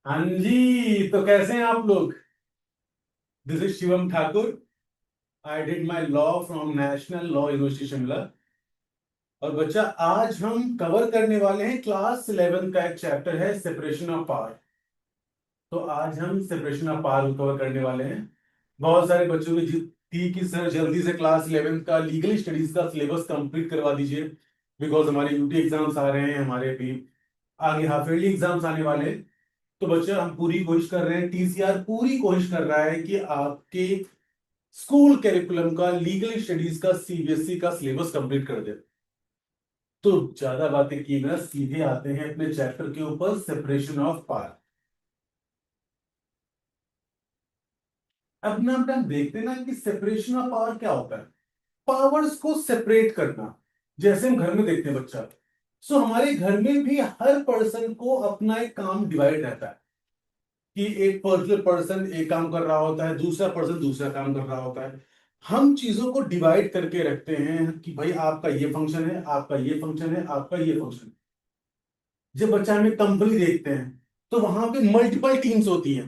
हाँ जी, तो कैसे हैं आप लोग। This is Shivam Thakur. I did my law from national law university Shimla. और बच्चा, आज हम कवर करने वाले हैं क्लास 11 का एक चैप्टर है सेपरेशन ऑफ पावर। तो आज हम सेपरेशन ऑफ पावर कवर करने वाले हैं। बहुत सारे बच्चों की जिद थी कि सर जल्दी से क्लास 11 का लीगल स्टडीज का सिलेबस कंप्लीट करवा दीजिए, बिकॉज हमारे यूटी एग्जाम्स आ रहे हैं, हमारे भी आगे हाफ ईयरली एग्जाम्स आने वाले हैं। तो बच्चे, हम पूरी कोशिश कर रहे हैं, टीसीआर पूरी कोशिश कर रहा है कि आपके स्कूल कैरिकुलम का लीगल स्टडीज का सीबीएसई का सिलेबस कंप्लीट कर दे। तो ज्यादा बातें किए बिना सीधे आते हैं अपने चैप्टर के ऊपर, सेपरेशन ऑफ पावर। अब ना हम देखते हैं ना कि सेपरेशन ऑफ पावर क्या होता है। पावर्स को सेपरेट करना, जैसे हम घर में देखते हैं बच्चा। सो हमारे घर में भी हर पर्सन को अपना एक काम डिवाइड रहता है कि एक पर्टिकुलर पर्सन एक काम कर रहा होता है, दूसरा पर्सन दूसरा काम कर रहा होता है। हम चीजों को डिवाइड करके रखते हैं कि भाई आपका ये फंक्शन है, आपका ये फंक्शन है, आपका ये फंक्शन है। जब बच्चा हमें कंपनी देखते हैं तो वहां पे मल्टीपल टीम्स होती हैं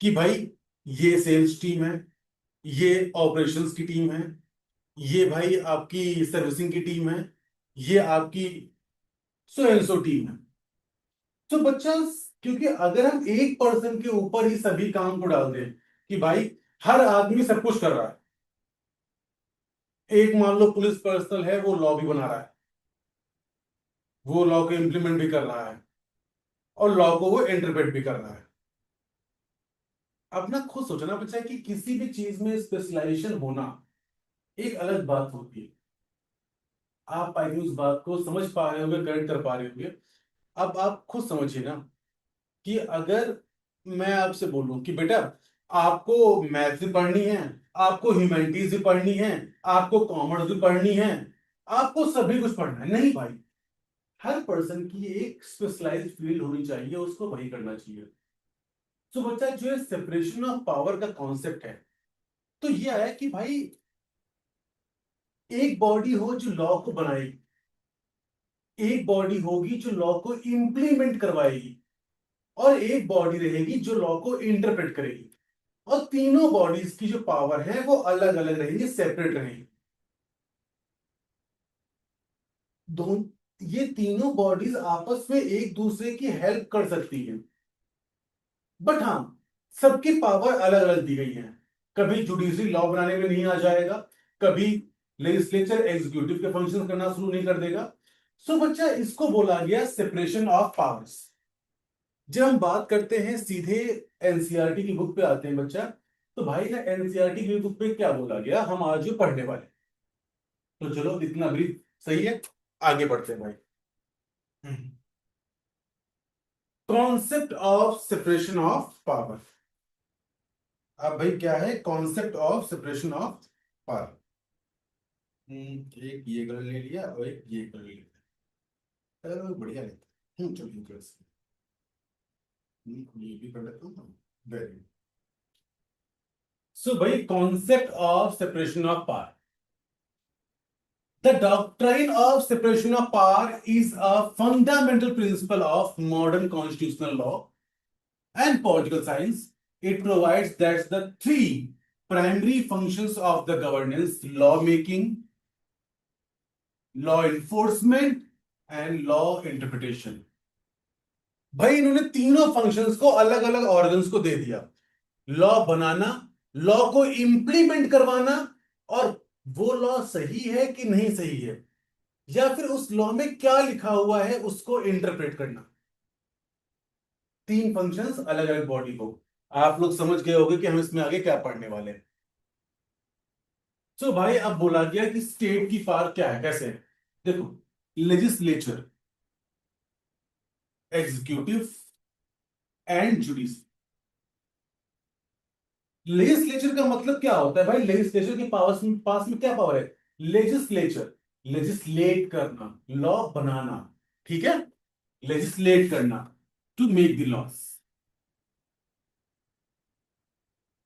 कि भाई ये सेल्स टीम है, ये ऑपरेशंस की टीम है, ये भाई आपकी सर्विसिंग की टीम है, ये आपकी सो एंड सो टीम है। तो बच्चा, क्योंकि अगर हम एक पर्सन के ऊपर ही सभी काम को डाल दें कि भाई हर आदमी सब कुछ कर रहा है, एक मान लो पुलिस पर्सनल है, वो लॉ भी बना रहा है, वो लॉ को इंप्लीमेंट भी कर रहा है, और लॉ को वो इंटरप्रेट भी कर रहा है। अब ना खुद सोचना बच्चा कि किसी भी चीज में स्पेशलाइजेशन होना एक अलग बात होती है। आप आई थिंक उस बात को समझ पा रहे होंगे, करेक्ट कर पा रहे होंगे। अब आप खुद समझिए ना कि अगर मैं आपसे बोलूं कि बेटा आपको मैथ्स भी पढ़नी है, आपको ह्यूमैनिटीज भी पढ़नी है, आपको कॉमर्स भी पढ़नी है, आपको सभी कुछ पढ़ना है, नहीं भाई। हर पर्सन की एक स्पेशलाइज्ड फील्ड होनी चाहिए, उसको वही करना चाहिए। तो बच्चा, जो है सेपरेशन ऑफ पावर का कॉन्सेप्ट है, तो यह है कि भाई एक बॉडी हो जो लॉ को बनाएगी, एक बॉडी होगी जो लॉ को इंप्लीमेंट करवाएगी, और एक बॉडी रहेगी जो लॉ को इंटरप्रेट करेगी। और तीनों बॉडीज की जो पावर है वो अलग अलग रहेंगी, सेपरेट रहेंगी। दोनों, ये तीनों बॉडीज आपस में एक दूसरे की हेल्प कर सकती है, बट हाँ, सबकी पावर अलग अलग दी गई है। कभी जुडिशरी लॉ बनाने में नहीं आ जाएगा, कभी लेजिस्लेचर एग्जीक्यूटिव के फंक्शन करना शुरू नहीं कर देगा। सो बच्चा, इसको बोला गया सेपरेशन ऑफ पावर्स। जब हम बात करते हैं सीधे एनसीईआरटी की बुक पे आते हैं बच्चा, तो भाई ना एनसीईआरटी की बुक पे क्या बोला गया हम आज जो पढ़ने वाले। तो चलो, इतना ब्रीफ सही है, आगे बढ़ते हैं भाई। Concept of separation of power. अब भाई क्या है concept of separation of power. एक ये कलर ले लिया और एक ये कलर ले लिया। चलो बढ़िया लेते हैं। चलो ये भी कर लेता हूँ। वेरी। सो भाई, concept of separation of power. The doctrine of separation of power is a fundamental principle of modern constitutional law and political science. It provides that the three primary functions of the governance, lawmaking, law enforcement and law interpretation, भाई इन्होंने तीनों functions को अलग अलग organs को दे दिया। Law बनाना, law को implement करवाना, और वो लॉ सही है कि नहीं सही है, या फिर उस लॉ में क्या लिखा हुआ है उसको इंटरप्रेट करना। तीन फंक्शंस अलग अलग बॉडी को। आप लोग समझ गए होंगे कि हम इसमें आगे क्या पढ़ने वाले हैं। तो भाई अब बोला गया कि स्टेट की पावर क्या है, कैसे है। देखो, legislature, executive and judiciary. Legislature का मतलब क्या होता है भाई, लेजिस्लेचर के पास में क्या पावर है। लेजिस्लेचर, लेजिस्लेट करना, लॉ बनाना, ठीक है, लेजिस्लेट करना, to make the laws.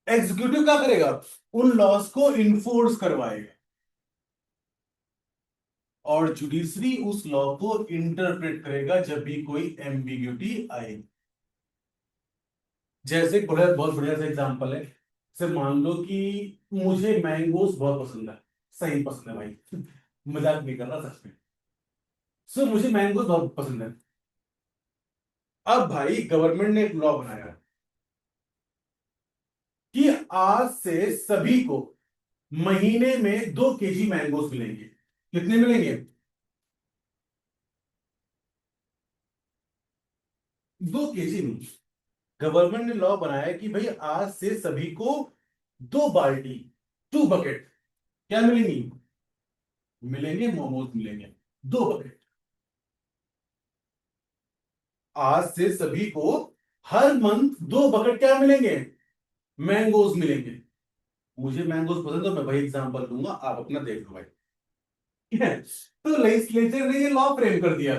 Executive क्या करेगा, उन लॉस को इन्फोर्स करवाएगा, और जुडिशरी उस लॉ को इंटरप्रेट करेगा जब भी कोई एम्बिग्यूटी आए। जैसे एक बहुत बढ़िया सा एग्जांपल है, जैसे मान लो कि मुझे मैंगोस बहुत पसंद है, सही पसंद है भाई, मजाक नहीं कर रहा, सच में। सो मुझे मैंगोस बहुत पसंद है। अब भाई गवर्नमेंट ने एक लॉ बनाया कि आज से सभी को महीने में 2 केजी मैंगोस मिलेंगे। कितने मिलेंगे? 2 केजी नहीं। गवर्नमेंट ने लॉ बनाया कि भाई आज से सभी को 2 बाल्टी, 2 बकेट क्या मिलेंगी? मिलेंगे, मोमोज मिलेंगे, 2 बकेट। आज से सभी को हर मंथ 2 बकेट क्या मिलेंगे? मैंगोज मिलेंगे। मुझे मैंगोज पसंद है, मैं भाई एग्जांपल दूंगा, आप अपना देख लो भाई। ठीक है? तो लेजिस्लेचर ने ये लॉ फ्रेम कर दिया।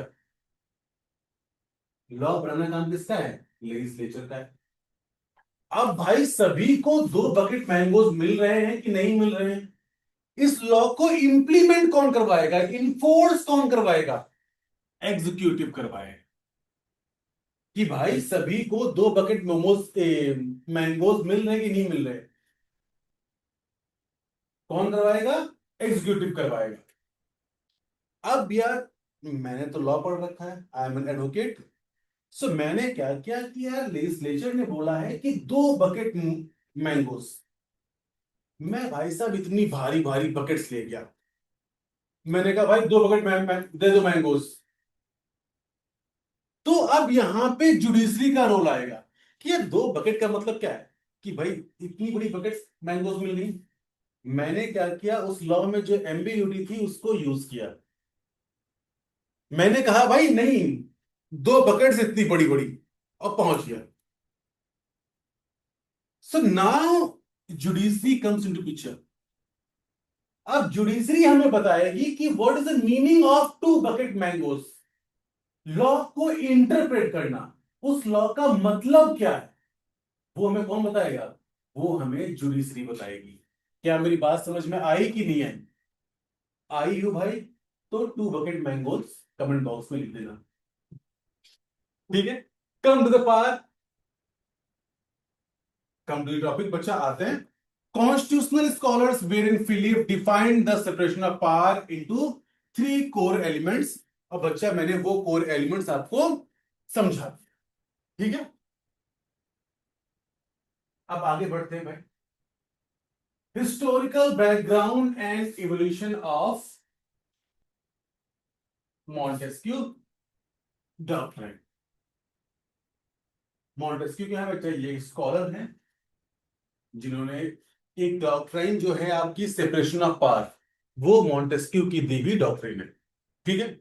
लॉ बनाना काम किसका है? लेजिस्लेचर का है। अब भाई सभी को 2 बकेट मैंगोज मिल रहे हैं कि नहीं मिल रहे हैं? इस लॉ को इंप्लीमेंट कौन करवाएगा, इन्फोर्स कौन करवाएगा? एग्जीक्यूटिव करवाएगा कि भाई सभी को 2 बकेट मोमोज मैंगोज मिल रहे हैं कि नहीं मिल रहे? कौन करवाएगा? एग्जीक्यूटिव करवाएगा। अब यार, मैंने तो लॉ पढ़ रखा है, आई एम एन एडवोकेट। सो मैंने क्या क्या किया, लेजिस्लेचर ने बोला है कि 2 बकेट मैंगोज। मैं भाई साहब इतनी भारी भारी बकेट्स ले गया। मैंने कहा भाई 2 बकेट दे दो मैंगोज। तो अब यहां पे जुडिशरी का रोल आएगा कि ये 2 बकेट का मतलब क्या है, कि भाई इतनी बड़ी बकेट मैंगोज मिल गई। मैंने क्या किया, उस लॉ में जो एम्बिग्यूटी थी उसको यूज किया। मैंने कहा भाई नहीं, 2 बकेट्स इतनी बड़ी बड़ी, और पहुंच गया। So now judiciary comes into picture. अब जुडिशरी हमें बताएगी कि what is the meaning of 2 bucket mangoes. Law को इंटरप्रेट करना, उस लॉ का मतलब क्या है, वो हमें कौन बताएगा? वो हमें जुडिशरी बताएगी। क्या मेरी बात समझ में आई कि नहीं आई? आई हो भाई? तो 2 बकेट मैंगोज कमेंट बॉक्स में लिख देना। ठीक है? Come to the power, come to the topic बच्चा, आते हैं। Constitutional scholars wherein Philip defined the separation of power into 3 core elements। और बच्चा मैंने वो कोर एलिमेंट्स आपको समझा दिया। ठीक है? अब आगे बढ़ते हैं भाई। Historical background and evolution of Montesquieu doctrine. Montesquieu क्या है बच्चा? ये स्कॉलर हैं जिन्होंने एक डॉक्ट्राइन जो है आपकी सेपरेशन ऑफ पावर, वो मॉन्टेस्क्यू की दी हुई डॉक्ट्राइन है। ठीक है?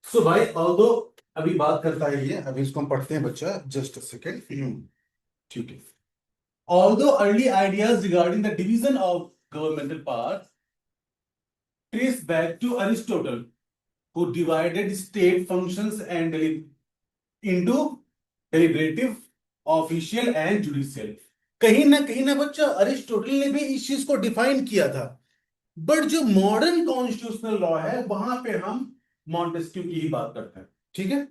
सो भाई ऑल्दो, अभी बात करता है ये, अभी इसको हम पढ़ते हैं बच्चा, जस्ट अ सेकेंड। ठीक है। Although early ideas regarding the division of governmental power trace back to Aristotle, who divided state functions and into deliberative, official and judicial. कहीं ना बच्चा अरिस्टोटल ने भी इस चीज को डिफाइन किया था। बट जो मॉडर्न कॉन्स्टिट्यूशनल लॉ है वहां पे हम मॉन्टेस्क्यू की ही बात करते हैं। ठीक है?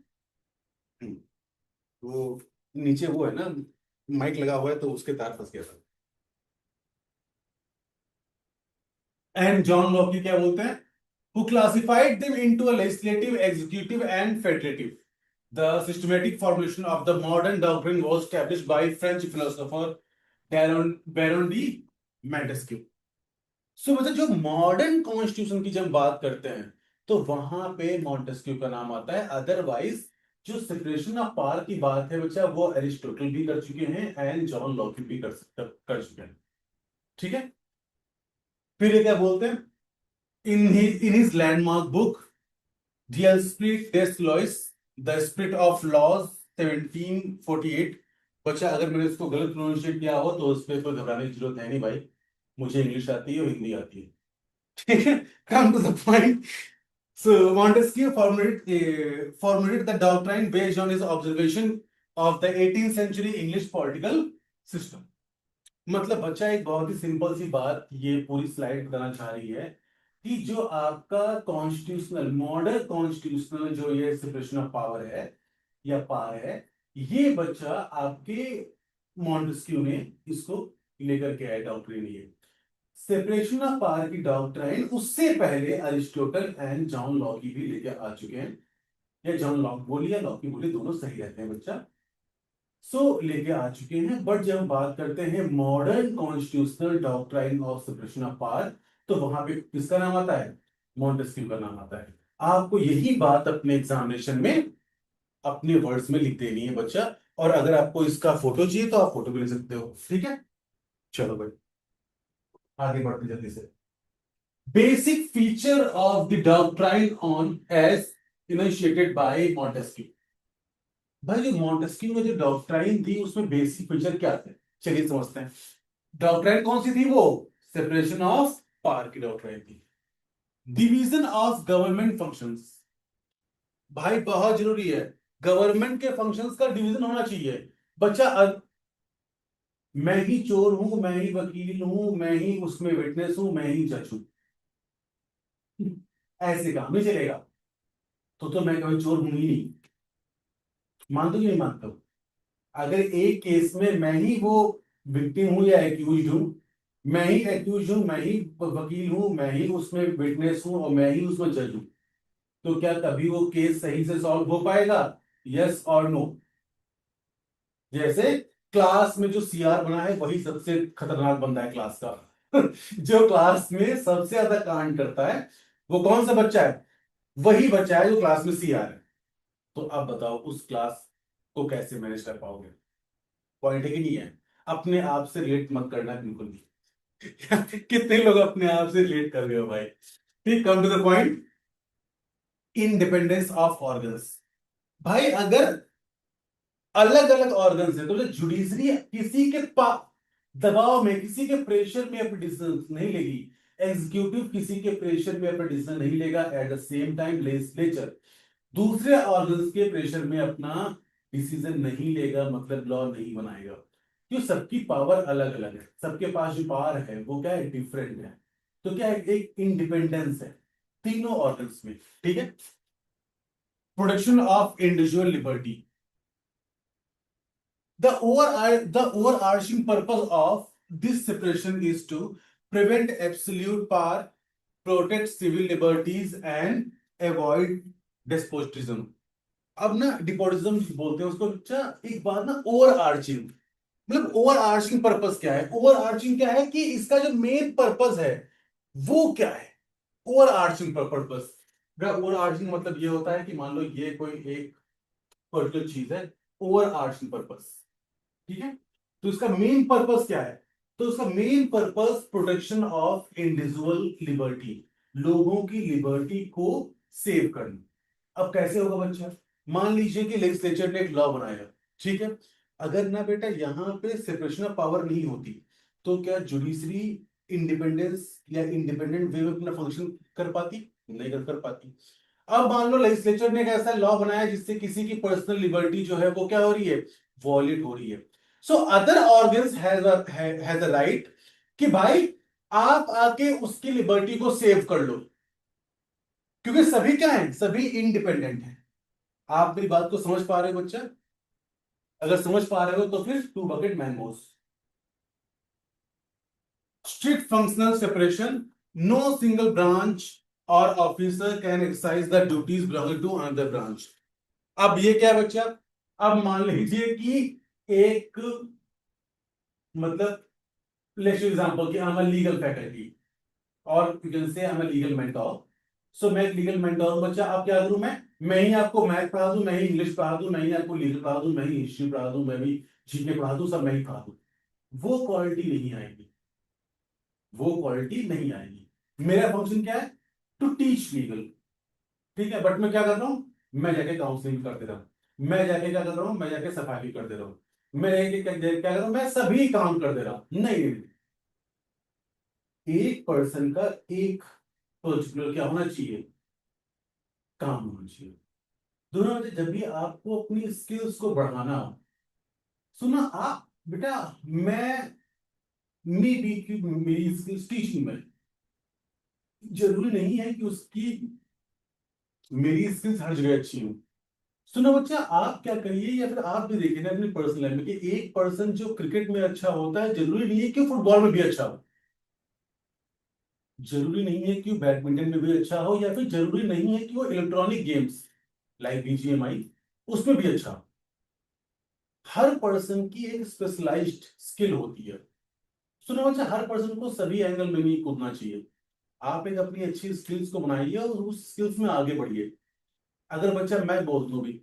वो नीचे वो है ना, माइक लगा हुआ है तो उसके तार फंस गया था। एंड जॉन लॉक की क्या बोलते हैं? who classified them into a legislative, executive, and federative. The systematic formulation of the modern doctrine was established by French philosopher Baron de Montesquieu. सो मतलब जो मॉडर्न कॉन्स्टिट्यूशन की जब बात करते हैं तो वहां पे मॉन्टेस्क्यू का नाम आता है। अदरवाइज जो सेपरेशन ऑफ पावर की बात है बच्चा, वो एरिस्टोटल भी कर चुके हैं एंड जॉन लॉक भी कर चुके हैं। ठीक है? फिर ये क्या बोलते हैं? in his landmark book Dial Split des Lois, The Spirit of Laws 1748। बच्चा अगर मैंने इसको गलत प्रोनाउंशिएट किया हो तो उस पर कोई घबराने की जरूरत है नहीं भाई, मुझे इंग्लिश आती है और हिंदी आती है। ठीक है? Come to the point. So Montesquieu formulated the doctrine based on his observation of the 18th century English political system। मतलब बच्चा एक बहुत ही सिंपल सी बात ये पूरी स्लाइड बताना चाह रही है कि जो आपका कॉन्स्टिट्यूशनल, मॉडर्न कॉन्स्टिट्यूशनल जो ये सेपरेशन ऑफ पावर है या पावर है, ये बच्चा आपके मॉन्टेस्क्यू ने इसको लेकर के आया डॉक्ट्रिन ये सेपरेशन ऑफ पावर की डॉक्ट्राइन। उससे पहले अरिस्टोटल एंड जॉन लॉक भी लेके आ चुके हैं, या जॉन लॉक बोलिए या लॉकी बोलिए, दोनों सही रहते हैं बच्चा। लेके आ चुके हैं। बट जब हम बात करते हैं modern constitutional doctrine of separation of power, तो वहां पे किसका नाम आता है? मॉन्टेस्क्यू का नाम आता है। आपको यही बात अपने एग्जामिनेशन में अपने वर्ड्स में लिख देनी है बच्चा। और अगर आपको इसका फोटो चाहिए तो आप फोटो भी ले सकते हो, ठीक है। चलो भाई आगे बढ़ते जल्दी से। Basic feature of the doctrine on age initiated by Montesquieu. भाई जो मॉन्टेस्क्यू ने जो डॉक्ट्राइन थी उसमें बेसिक फीचर क्या थे, चलिए समझते हैं। डॉक्ट्राइन कौन सी थी? वो सेपरेशन ऑफ पावर की डॉक्ट्राइन थी। डिवीजन ऑफ गवर्नमेंट फंक्शंस, भाई बहुत जरूरी है। गवर्नमेंट के फंक्शंस का डिवीजन होना चाहिए बच्चा। मैं ही चोर हूं, मैं ही वकील हूं, मैं ही उसमें विटनेस हूं, मैं ही जज हूं, ऐसे काम नहीं चलेगा। तो मैं कभी चोर हूं ही नहीं, मानते हो कि नहीं मानते हो? अगर एक केस में मैं ही वो विक्टिम हूं या एक्यूज हूं, मैं ही एक्यूज हूं, मैं ही वकील हूं, मैं ही उसमें विटनेस हूं और मैं ही उसमें जज हूं, तो क्या कभी वो केस सही से सॉल्व हो पाएगा? यस और नो? जैसे क्लास में जो सीआर बना है वही सबसे खतरनाक बंदा है क्लास का। जो क्लास में सबसे ज्यादा कांड करता है वो कौन सा बच्चा है? वही बच्चा है जो क्लास में सीआर है। तो अब बताओ उस क्लास को कैसे मैनेज कर पाओगे? पॉइंट है कि नहीं है? अपने आप से रिलेट मत करना बिल्कुल भी। कितने लोग अपने आप से रिलेट कर रहे हो भाई? ठीक, come to the point. Independence of organs, भाई अगर अलग अलग ऑर्गन्स है तो जुडिशरी किसी के दबाव में, किसी के प्रेशर में अपने डिसीजन नहीं लेगी। एग्जीक्यूटिव किसी के प्रेशर में अपना डिसीजन नहीं लेगा। At the same time legislature दूसरे ऑर्गन्स के प्रेशर में अपना डिसीजन नहीं लेगा, मतलब लॉ नहीं बनाएगा। क्यों? सबकी पावर अलग अलग है, सबके पास जो पावर है वो क्या है? डिफरेंट है। तो क्या है? एक इंडिपेंडेंस है तीनों ऑर्गन्स में, ठीक है। Protection of individual liberty, the overarching purpose of this separation is to prevent absolute power, protect civil liberties and avoid despotism। अब ना डिपोटिज्म बोलते हैं उसको बच्चा। एक बात ना, ओवर आर्चिंग, मतलब ओवर आर्चिंग पर्पस क्या है? ओवर आर्चिंग क्या है कि इसका जो मेन पर्पस है वो क्या है? Over arching purpose, over arching मतलब ये होता है कि मान लो ये कोई एक पर्टिकुलर चीज है, ओवर आर्चिंग पर्पस, ठीक है। तो इसका मेन पर्पस क्या है? तो उसका main purpose protection of individual liberty, लोगों की लिबर्टी को सेव करना। अब कैसे होगा बच्चा? मान लीजिए कि लेजिस्लेचर ने एक लॉ बनाया, ठीक है। अगर ना बेटा यहां पे सेपरेशन ऑफ पावर नहीं होती तो क्या जुडिशरी इंडिपेंडेंस या इंडिपेंडेंट वे में अपना फंक्शन कर पाती? नहीं कर पाती। अब मान लो लेजिस्लेचर ने एक ऐसा लॉ बनाया जिससे किसी की पर्सनल लिबर्टी जो है वो क्या हो रही है? वॉयलेट हो रही है। So other organs has a right कि भाई आप आके उसकी लिबर्टी को सेव कर लो, क्योंकि सभी क्या है? सभी इंडिपेंडेंट हैं। आप मेरी बात को समझ पा रहे हो बच्चा? अगर समझ पा रहे हो तो फिर two bucket mangoes. Strict functional separation, no single branch or officer can exercise the duties belonging to another branch. अब ये क्या है बच्चा? अब मान लीजिए कि एक, मतलब लेट्स एग्जांपल कि I am a legal faculty or you can say I am a legal mentor. So मैं एक लीगल मेंटोर हूं बच्चा। आप क्या करूं? मैं ही आपको मैथ पढ़ा दूं, मैं ही इंग्लिश पढ़ा दूं, मैं ही आपको लीगल पढ़ा दूं, मैं ही हिस्ट्री पढ़ा दूं, मैं भी जीके पढ़ा दूं, सब मैं ही पढ़ा दूं। वो क्वालिटी नहीं आएगी, वो क्वालिटी नहीं आएगी। मेरा फंक्शन क्या है? टू टीच लीगल, ठीक है। बट मैं क्या कर रहा हूं? मैं जाके काउंसलिंग कर दे रहा हूं, मैं जाके क्या कर रहा हूं? मैं जाके सफाई कर दे रहा हूं, मैं जाके क्या कर रहा हूं? मैं सभी काम कर दे रहा हूं। नहीं, एक पर्सन का एक पर्टिकुलर क्या होना चाहिए? काम होना चाहिए। दोनों में से जब भी आपको अपनी स्किल्स को बढ़ाना हो, सुना आप बेटा, मैं मे बी की मेरी स्किल्स टीचिंग में, जरूरी नहीं है कि उसकी मेरी स्किल्स हर जगह अच्छी हो। सुनो बच्चा, आप क्या करिए या फिर आप भी देखिए ना अपनी पर्सनल लाइफ में कि एक पर्सन जो क्रिकेट में अच्छा होता है जरूरी नहीं है कि फुटबॉल में भी अच्छा हो, जरूरी नहीं है कि वो बैडमिंटन में भी अच्छा हो, या फिर जरूरी नहीं है कि वो इलेक्ट्रॉनिक गेम्स लाइक बीजीएमआई उसमें भी अच्छा हो। हर पर्सन की एक स्पेशलाइज्ड स्किल होती है। सुनो बच्चा, हर पर्सन को सभी एंगल में नहीं कूदना चाहिए। आप एक अपनी अच्छी स्किल्स को बनाइए और उस स्किल्स में आगे बढ़िए। अगर बच्चा मैं बोल दूं भी,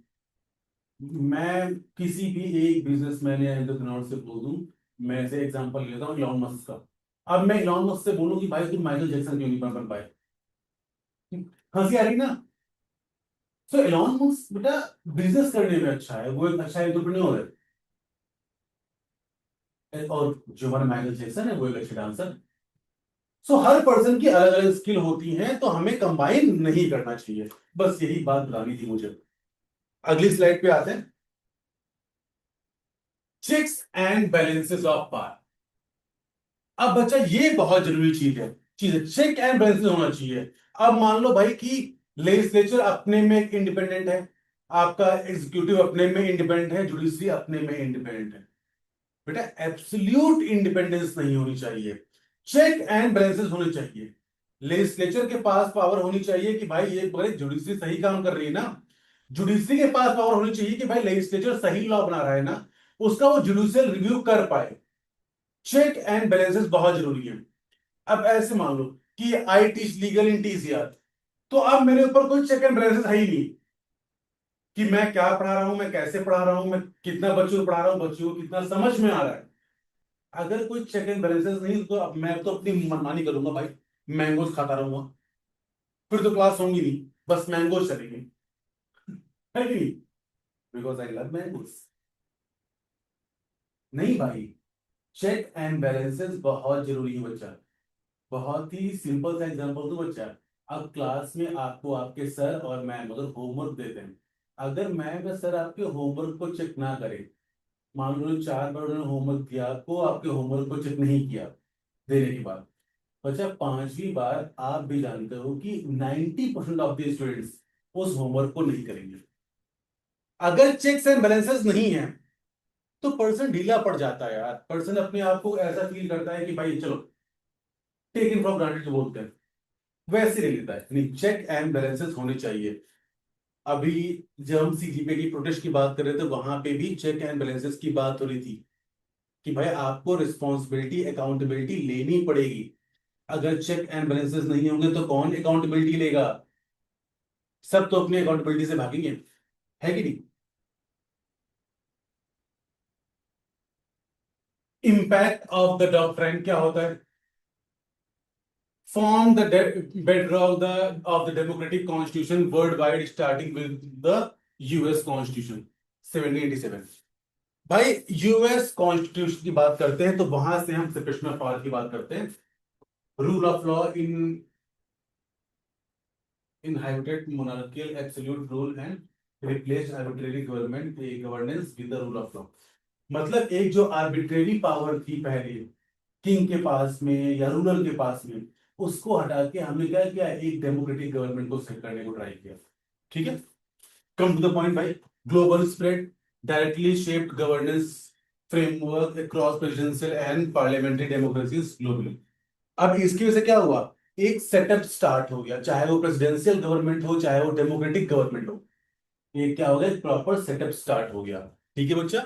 मैं किसी भी एक बिजनेसमैन या एंटरप्रेन्योर से बोल दूं, मैं से एग्जांपल लेता हूँ इलॉन मस्क का। अब मैं इलॉन मस्क से बोलूं कि भाई तुम माइकल जैक्सन क्यों नहीं बन पाए, हंसी आ रही ना। सो इलॉन मस्क बेटा बिजनेस करने में अच्छा है, वो एक अच्छा एंटरप्रेन्योर है, और जो हमारा माइकल जैक्सन है वो एक अच्छा डांसर। सो हर पर्सन की अलग अलग स्किल होती है, तो हमें कंबाइन नहीं करना चाहिए। बस यही बात बतानी थी मुझे। अगली स्लाइड पे आते हैं। Checks and balances of power. अब बच्चा ये बहुत जरूरी चीज है, चेक एंड बैलेंसेस होना चाहिए। अब मान लो भाई कि लेजिस्लेचर अपने में इंडिपेंडेंट है, आपका एग्जीक्यूटिव अपने में इंडिपेंडेंट है, जुडिशरी अपने में इंडिपेंडेंट है। बेटा एब्सोल्यूट इंडिपेंडेंस नहीं होनी चाहिए, चेक एंड बैलेंसेस होने चाहिए। लेजिस्लेचर के पास पावर होनी चाहिए कि भाई ये बोले जुडिशरी सही काम कर रही है ना, जुडिशरी के पास पावर होनी चाहिए कि भाई लेजिस्लेचर सही लॉ बना रहा है ना, उसका वो जुडिशियल रिव्यू कर पाए। चेक एंड बैलेंसेस बहुत जरूरी है। अब ऐसे मान लो कि I teach legal in TCR, तो अब मेरे ऊपर कोई चेक एंड बैलेंसेस है ही नहीं कि मैं क्या पढ़ा रहा हूं, मैं कैसे पढ़ा रहा हूं, मैं कितना बच्चों को पढ़ा रहा हूं, बच्चों को कितना समझ में आ रहा है। अगर कोई चेक एंड बैलेंसेस नहीं तो अब मैं तो अपनी मनमानी करूंगा भाई, मैंगोज खाता रहूंगा, फिर तो क्लास होंगी नहीं, बस मैंगोज चलेंगे, है कि नहीं? Because I love mangoes. नहीं भाई, चेक एंड बैलेंसेस बहुत जरूरी है बच्चा। बहुत ही सिंपल सा एग्जांपल दो बच्चा। अब क्लास में आपको आपके सर और मैम अगर होमवर्क देते हैं, अगर मैम या सर आपके होमवर्क को चेक ना करे, मान लो 4 बार उन्होंने होमवर्क दिया आपको, आपके होमवर्क को चेक नहीं किया देने के बाद, बच्चा 5वीं बार आप भी जानते हो कि 90% ऑफ द स्टूडेंट्स उस होमवर्क को नहीं करेंगे। अगर चेक्स एंड बैलेंसेस नहीं है तो पर्सन ढीला पड़ जाता है यार, पर्सन अपने आप को ऐसा फील करता है कि भाई चलो टेक इन फॉर ग्रांटेड जो बोलते हैं वैसे ले लेता है। नहीं, चेक एंड बैलेंसेस होने चाहिए। अभी जब हम सीजीपीए की प्रोटेस्ट की बात कर रहे थे वहां पे भी चेक एंड बैलेंसेस की बात हो रही थी कि भाई आपको रिस्पॉन्सिबिलिटी अकाउंटेबिलिटी लेनी पड़ेगी। अगर चेक एंड बैलेंसेस नहीं होंगे तो कौन अकाउंटेबिलिटी लेगा? सब तो अपनी अकाउंटेबिलिटी से भागेंगे, है कि नहीं? इम्पैक्ट ऑफ द डॉक्ट्राइन क्या होता है? Form the bedrock of the democratic constitution worldwide, starting with the US Constitution 1787। भाई यूएस कॉन्स्टिट्यूशन की बात करते हैं तो वहां से हम सेपरेशन ऑफ पावर की बात करते हैं। Rule of law in hybrid monarchial absolute rule and replace arbitrary governance with the rule of law. मतलब एक जो आर्बिट्रेरी पावर थी पहले किंग के पास में या रूलर के पास में, उसको हटा के हमने क्या किया, एक डेमोक्रेटिक गवर्नमेंट को सेट करने को ट्राई किया। ठीक है, कम टू द पॉइंट भाई। Global spread directly shaped governance framework across presidential and parliamentary democracies globally. अब इसकी वजह से क्या हुआ, एक सेटअप स्टार्ट हो गया, चाहे वो प्रेसिडेंशियल गवर्नमेंट हो चाहे वो डेमोक्रेटिक गवर्नमेंट हो, ये क्या हो गया, प्रॉपर सेटअप स्टार्ट हो गया। ठीक है बच्चा।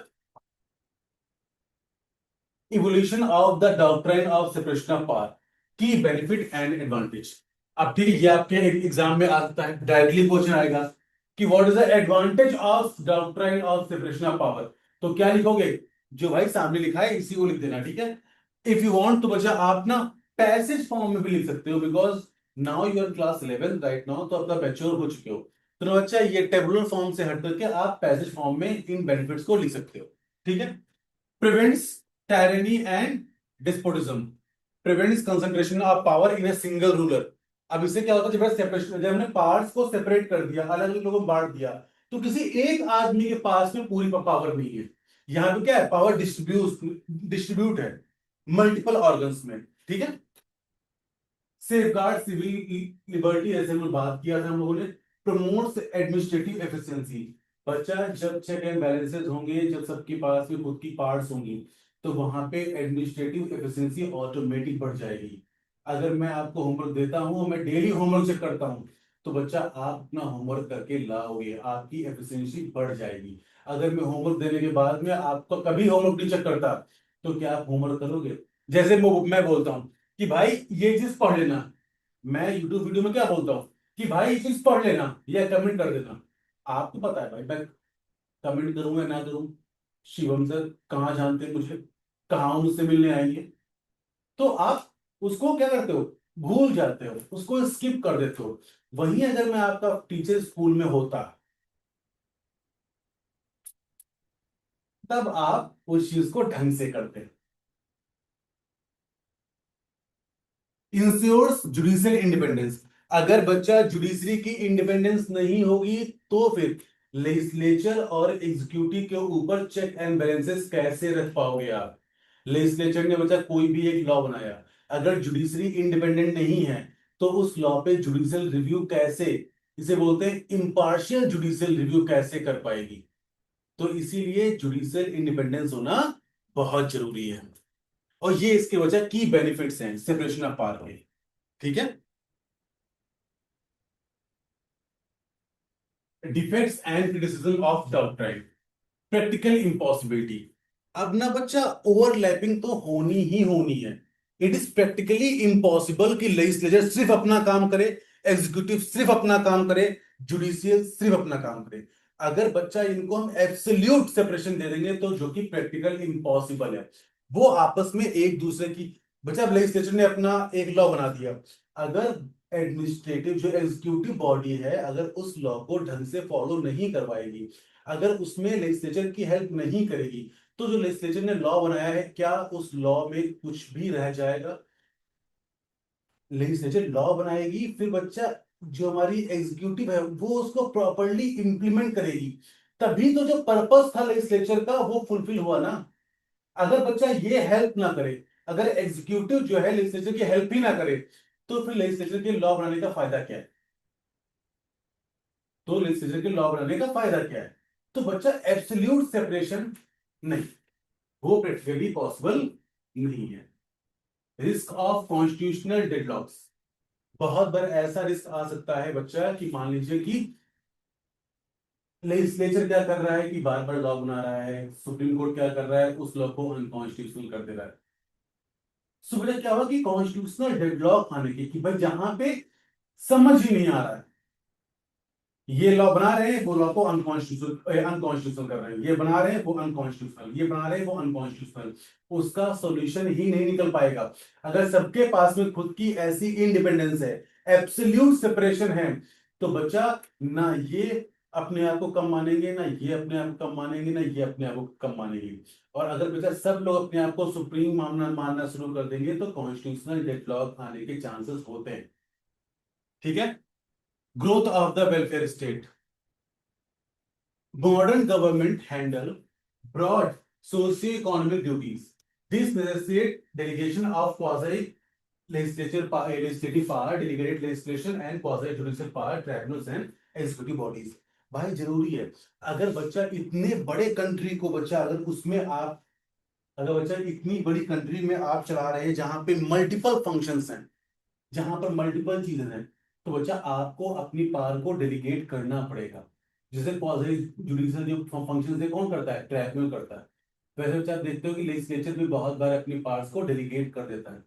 Evolution of the doctrine of separation of power, की बेनिफिट एंड एडवांटेज। अब ठीक है, ये आपके एग्जाम में आता है, डायरेक्टली क्वेश्चन आएगा कि what is the advantage of doctrine of separation of power. तो क्या लिखोगे, जो भाई सामने लिखा है इसी को लिख देना, ठीक है। इफ यू वांट तो बच्चा आप ना पैसेज फॉर्म में भी लिख सकते हो, because now you are class 11 right now, तो अपना मैच्योर हो चुके हो। तो बच्चा ये टेबुलर फॉर्म से हट करके आप पैसेज फॉर्म में इन बेनिफिट्स को लिख सकते हो। ठीक है। prevents tyranny and despotism, prevents concentration of power in a single ruler। अब इससे क्या होता है, जब सेपरेशन, जब हमने पार्ट्स को सेपरेट कर दिया, अलग अलग लोगों को बांट दिया, तो किसी एक आदमी के पास में पूरी पावर नहीं है। यहां पे क्या है, पावर डिस्ट्रीब्यूट है मल्टीपल ऑर्गन्स में। ठीक है। सेफगार्ड सिविल लिबर्टी, ऐसे हम लोग बात किया था हम लोगों ने। प्रमोट्स एडमिनिस्ट्रेटिव एफिशिएंसी, बच्चा जब चेक एंड बैलेंसेस होंगे, जब सबके पास में खुद की पार्ट्स होंगी, तो वहां पे एडमिनिस्ट्रेटिव एफिशिएंसी ऑटोमेटिक बढ़ जाएगी। अगर मैं आपको होमवर्क देता हूँ, मैं डेली होमवर्क चेक करता हूँ, तो बच्चा आप अपना होमवर्क करके लाओगे, आपकी एफिशिएंसी बढ़ जाएगी। अगर मैं होमवर्क देने के बाद में आपको कभी होमवर्क नहीं चेक करता, तो क्या आप होमवर्क करोगे? जैसे मैं बोलता हूँ कि भाई ये चीज पढ़ लेना, मैं यूट्यूब वीडियो में क्या बोलता हूँ कि भाई ये चीज पढ़ लेना या कमेंट कर देना। आपको पता है भाई मैं कमेंट करूं या ना करूं, शिवम सर कहाँ जानते हैं मुझे, कहाँ मुझसे मिलने आएंगे? तो आप उसको क्या करते हो, भूल जाते हो, उसको स्किप कर देते हो। वहीं अगर मैं आपका टीचर स्कूल में होता, तब आप उस चीज को ढंग से करते। Ensures judicial independence. अगर बच्चा जुडिशरी की इंडिपेंडेंस नहीं होगी, तो फिर लेजिस्लेचर और एग्जीक्यूटिव के ऊपर चेक एंड बैलेंसेस कैसे रख पाओगे आप? लेजिस्लेचर ने बच्चा कोई भी एक लॉ बनाया, अगर जुडिशरी इंडिपेंडेंट नहीं है, तो उस लॉ पे जुडिशियल रिव्यू कैसे, इसे बोलते हैं इम्पार्शियल जुडिशियल रिव्यू कैसे कर पाएगी? तो इसीलिए जुडिशियल इंडिपेंडेंस होना बहुत जरूरी है। और ये इसके वजह की बेनिफिट्स हैं सेपरेशन ऑफ पावर के। ठीक है। Defects and criticism of doctrine. Practical impossibility. अब ना बच्चा ओवरलैपिंग तो होनी ही होनी है। इट इज प्रैक्टिकली इम्पॉसिबल कि लेजिस्लेचर सिर्फ अपना काम करे, एग्जीक्यूटिव सिर्फ अपना काम करे, जुडिशियल सिर्फ अपना काम करे। अगर बच्चा इनको हम एब्सोल्यूट सेपरेशन दे देंगे, तो जो कि प्रैक्टिकल इम्पॉसिबल है, वो आपस में एक दूसरे की, बच्चा लेजिस्लेचर ने अपना एक लॉ बना दिया, अगर एडमिनिस्ट्रेटिव जो एग्जीक्यूटिव बॉडी है अगर उस लॉ को ढंग से फॉलो नहीं करवाएगी, अगर उसमें लेजिस्लेचर की हेल्प नहीं करेगी, तो जो लेजिस्लेचर ने लॉ बनाया है, क्या उस लॉ में कुछ भी रह जाएगा? लेजिस्लेचर लॉ बनाएगी, फिर बच्चा जो हमारी एग्जीक्यूटिव है वो उसको प्रॉपरली इंप्लीमेंट करेगी, तभी तो जो पर्पस था लेजिस्लेचर का वो फुलफिल हुआ ना। अगर बच्चा ये हेल्प ना करे, अगर एग्जीक्यूटिव जो है लेजिस्लेचर की हेल्प ही ना करे, तो फिर लेजिस्लेचर के लॉ बनाने का फायदा क्या है? तो लेजिस्लेचर के लॉ बनाने का फायदा क्या है? तो बच्चा एब्सोल्यूट सेपरेशन नहीं, वो प्रैक्टिकली पॉसिबल नहीं है। Risk of constitutional deadlocks. बहुत बार ऐसा रिस्क आ सकता है बच्चा कि मान लीजिए कि लेजिस्लेचर क्या कर रहा है कि बार बार लॉ बना रहा है, सुप्रीम कोर्ट क्या कर रहा है, उस लॉ को अनकॉन्स्टिट्यूशनल कर दे रहा है। सो बेटा क्या हुआ कि कॉन्स्टिट्यूशनल डेडलॉक आने की कि भाई जहां पे समझ ही नहीं आ रहा है, ये लॉ बना रहे हैं, वो लॉ को अनकॉन्स्टिट्यूशनल अनकॉन्स्टिट्यूशनल कर रहे हैं, ये बना रहे हैं वो अनकॉन्स्टिट्यूशनल, ये बना रहे हैं वो अनकॉन्स्टिट्यूशनल, उसका सॉल्यूशन ही नहीं निकल पाएगा। अगर सबके पास में खुद की ऐसी इंडिपेंडेंस है, एब्सोल्यूट सेपरेशन है, तो बच्चा ना ये अपने आप को कम मानेंगे, ना ये अपने आप को कम मानेंगे, ना ये अपने आप को कम मानेंगे। और अगर बच्चा सब लोग अपने आप को सुप्रीम मानना मानना शुरू कर देंगे, तो कॉन्स्टिट्यूशनल डेडलॉक आने के चांसेस होते हैं। ठीक है। Growth of the welfare state. Modern government handle broad socio-economic duties. This necessitates delegation of legislative power, delegated legislation and quasi-judicial power, tribunals and executive bodies. भाई जरूरी है। अगर बच्चा इतने बड़े कंट्री को बच्चा अगर उसमें आप अगर बच्चा इतनी बड़ी कंट्री में आप चला रहे हैं जहां पे मल्टीपल फंक्शंस हैं, जहां पर मल्टीपल चीजें हैं, तो बच्चा आपको अपनी पावर को डेलीगेट करना पड़ेगा। जैसे पॉजिटिव जुडिशियल जो फंक्शन है कौन करता है, ट्राइब्यूनल करता है। वैसे बच्चा आप देखते हो कि लेजिस्लेचर भी बहुत बार अपनी पावर्स को डेलीगेट कर देता है।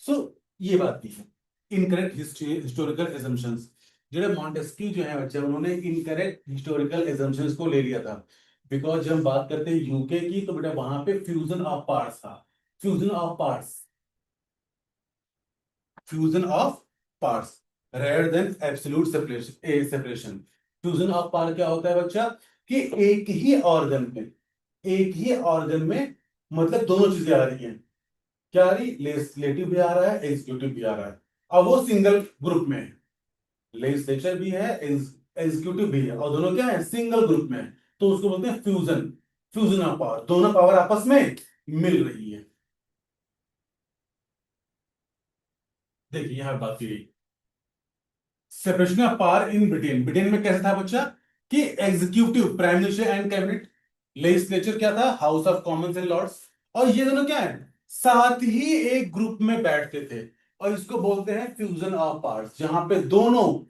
सो ये बात की है। Incorrect historical assumptions. जो मॉन्टेस्क्यू जो है बच्चा, उन्होंने इनकरेक्ट हिस्टोरिकल एजम्पशंस को ले लिया था। बिकॉज जब हम बात करते हैं यूके की, तो बेटा वहां पे फ्यूजन ऑफ पार्ट्स था। Fusion of parts, fusion of parts रेयर than absolute separation. Fusion of part क्या होता है बच्चा कि एक ही ऑर्गन में मतलब दोनों चीजें आ रही हैं। क्या आ रही, लेजिस्लेटिव भी आ रहा है, एग्जीक्यूटिव भी आ रहा है। अब वो सिंगल ग्रुप में है, लेजिस्लेचर भी है, एग्जीक्यूटिव भी है, और दोनों क्या है, सिंगल ग्रुप में है। तो उसको बोलते हैं फ्यूजन। फ्यूजन ऑफ पावर, दोनों पावर आपस में मिल रही है। देखिए यहां बात की separation of power in Britain. Britain में कैसे था बच्चा कि executive prime minister and cabinet, legislature क्या था, House of Commons and Lords, और ये दोनों क्या है, साथ ही एक ग्रुप में बैठते थे। और इसको बोलते हैं फ्यूजन ऑफ पावर्स, जहां पे दोनों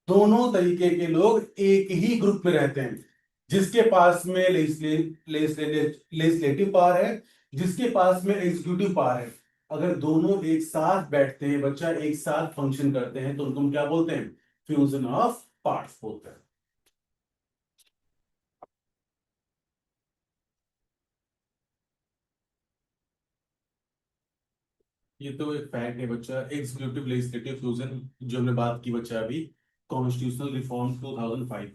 दोनों तरीके के लोग एक ही ग्रुप में रहते हैं, जिसके पास में लेजिस्लेटिव पावर है, जिसके पास में एग्जीक्यूटिव पावर है। अगर दोनों एक साथ बैठते हैं बच्चा, एक साथ फंक्शन करते हैं, तो उनको हम क्या बोलते हैं, फ्यूजन ऑफ पार्ट्स बोलते हैं। ये तो एक फैक्ट है बच्चा, एग्जीक्यूटिव लेजिस्लेटिव फ्यूजन जो हमने बात की बच्चा अभी, constitutional reform 2005।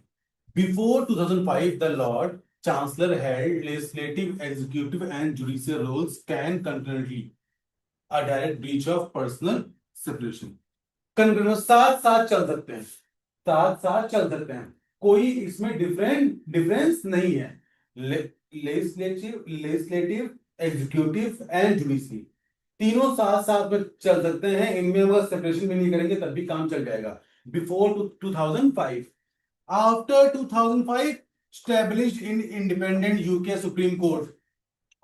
Before 2005 the Lord Chancellor held legislative executive and judicial roles can concurrently, a direct breach of personal separation. Concurrent साथ साथ चल सकते हैं, साथ साथ चल सकते हैं, कोई इसमें डिफरेंस नहीं है। लेजिस्लेटिव एग्जीक्यूटिव एंड जुडिशरी तीनों साथ साथ में चल सकते हैं, इनमें अगर सेपरेशन भी नहीं करेंगे तब भी काम चल जाएगा। Before 2005, after 2005 established in independent UK Supreme Court,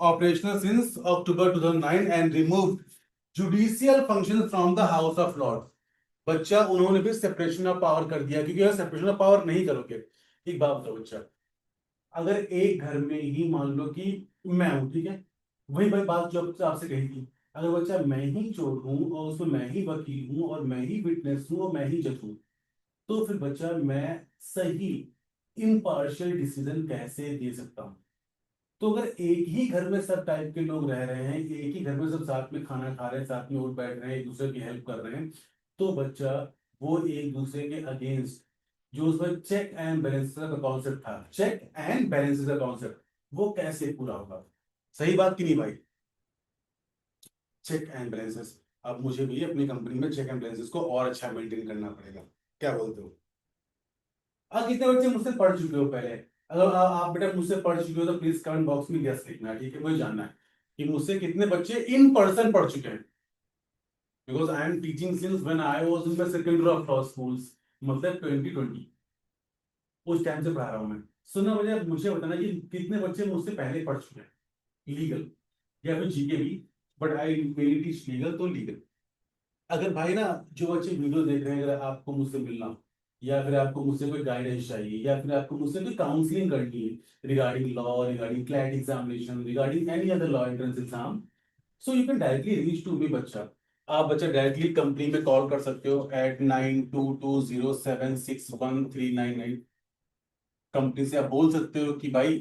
operational since October 2009 and removed judicial functions from the House of Lords। बच्चा उन्होंने भी सेपरेशन ऑफ पावर कर दिया, क्योंकि अगर सेपरेशन ऑफ पावर नहीं करोगे, एक बात बताओ बच्चा, अगर एक घर में ही मान लो कि मैं हूं, ठीक है, वही भाई बात जो आपसे कही थी, अगर बच्चा मैं ही चोर हूं और उसमें मैं ही वकील हूं और मैं ही विटनेस हूं और मैं ही जज हूं, तो फिर बच्चा मैं सही इम्पार्शियल डिसीजन कैसे दे सकता हूं। तो अगर एक ही घर में सब टाइप के लोग रह रहे हैं, एक ही घर में सब साथ में खाना खा रहे हैं, साथ में उठ बैठ रहे हैं, एक दूसरे की हेल्प कर रहे हैं, तो बच्चा वो एक दूसरे के अगेंस्ट, जो उसमें चेक एंड बैलेंस का कॉन्सेप्ट था, चेक एंड बैलेंस का कॉन्सेप्ट, वो कैसे पूरा होगा। सही बात की नहीं भाई, चेक एंड बैलेंसेस। अब मुझे भी अपनी कंपनी में चेक एंड बैलेंसेस को और अच्छा मेंटेन करना पड़ेगा, क्या बोलते हो। अब कितने बच्चे मुझसे पढ़ चुके हो पहले, अगर आप बेटा मुझसे पढ़ चुके हो तो प्लीज कमेंट बॉक्स में यस लिखना, ठीक है, मुझे जानना है कि मुझसे कितने बच्चे इन पर्सन पढ़ चुके हैं। Because I am teaching since when I was in the second year of law schools, मतलब 2020, उस टाइम से पढ़ा रहा हूं मैं। सुनो मुझे बताना कि कितने बच्चे मुझसे पहले पढ़ चुके हैं लीगल या फिर जीके भी, but I mainly teach legal, तो लीगल। अगर भाई ना, जो बच्चे वीडियो देख रहे हैं, अगर आपको मुझसे मिलना हो, या फिर आपको मुझसे कोई गाइडेंस चाहिए, या फिर आपको मुझसे कोई काउंसलिंग करनी है regarding law, regarding CLAT examination, regarding any other law entrance exam, so you can directly reach to me बच्चा। आप बच्चा डायरेक्टली कंपनी में कॉल कर सकते हो एट 9220761399। कंपनी से आप बोल सकते हो कि भाई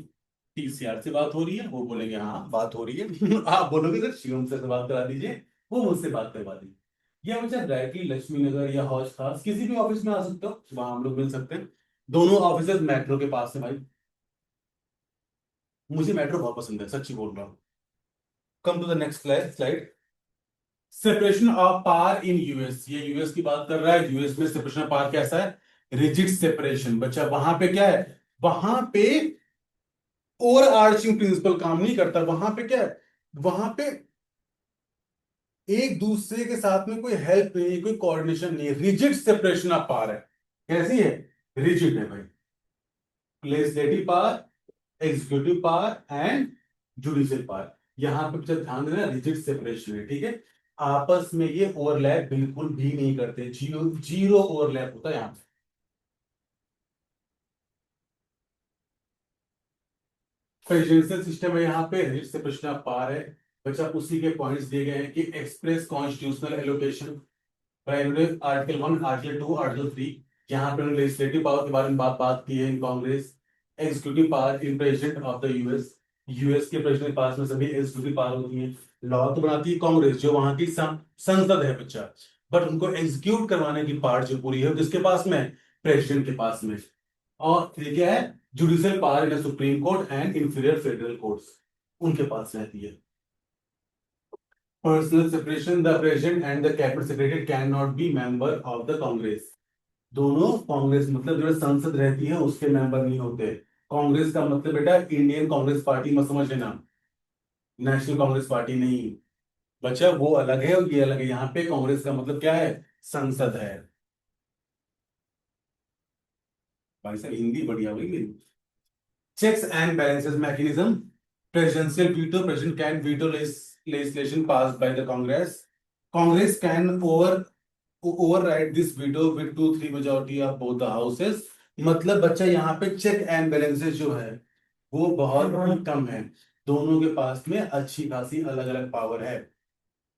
टीसीआर से बात हो रही है, वो बोलेंगे हाँ बात हो रही है। आप बोलोगे सर शिवम सर से बात करा दीजिए, वो मुझसे बात करवा दीजिए। या बच्चा डायरेक्टली लक्ष्मी नगर या हौज खास किसी भी ऑफिस में आ सकते हो, वहां हम लोग मिल सकते हैं। दोनों ऑफिस मेट्रो के पास है भाई, मुझे मेट्रो बहुत पसंद है, सच्ची बोल रहा हूँ। Come to the next slide. Separation of power in US, US यूएस की बात कर रहा है। यूएस में सेपरेशन ऑफ पावर कैसा है, रिजिड सेपरेशन। बच्चा वहां पे क्या है, वहां पे ओवर आर्चिंग प्रिंसिपल काम नहीं करता, वहां पे क्या है, वहां पे एक दूसरे के साथ में कोई हेल्प नहीं है, कोई कोऑर्डिनेशन नहीं है, रिजिड सेपरेशन ऑफ पावर है। कैसी है, रिजिड है भाई। Legislative power, executive power and judicial power, यहां पे बच्चा ध्यान देना, रिजिड सेपरेशन है, ठीक है। आपस में ये ओवरलैप बिल्कुल भी नहीं करते, जीरो जीरो ओवरलैप होता है यहाँ पे। प्रेसिडेंशियल सिस्टम है यहाँ पे, रिजिड सेपरेशन ऑफ पावर है। बच्चा उसी के पॉइंट्स दिए गए हैं कि express constitutional allocation, article 1, article 2, article 3, यहाँ पे उन्होंने लेजिस्लेटिव पावर के बारे में बात की है in Congress, executive power in president of the US, US के प्रेसिडेंट के पास में सभी एग्जीक्यूटिव पावर होती है। लॉ तो बनाती है कांग्रेस, जो वहां की संसद है बच्चा, बट उनको एग्जीक्यूट करवाने की पावर जो पूरी है किसके पास में, प्रेसिडेंट के पास में। और ये क्या है, judicial power in supreme court and inferior federal courts, उनके पास रहती है। Personal separation, the president and the cabinet secretary can not be member of the Congress. दोनों कांग्रेस मतलब जो संसद रहती है उसके मेंबर नहीं होते। कांग्रेस का मतलब बेटा इंडियन कांग्रेस पार्टी मत समझ लेना, नेशनल कांग्रेस पार्टी नहीं। बच्चा वो अलग है और ये अलग है, यहाँ पे कांग्रेस का मतलब क्या है, संसद है। भाई साहब हिंदी बढ़िया हुई मेरी। Checks and balances mechanism. Presidential veto. President can veto legislation passed by the Congress. Congress can override this veto with 2/3 majority of both the houses. मतलब बच्चा यहाँ पे चेक एंड बैलेंसेस जो है वो बहुत ही कम है। दोनों के पास में अच्छी खासी अलग अलग पावर है।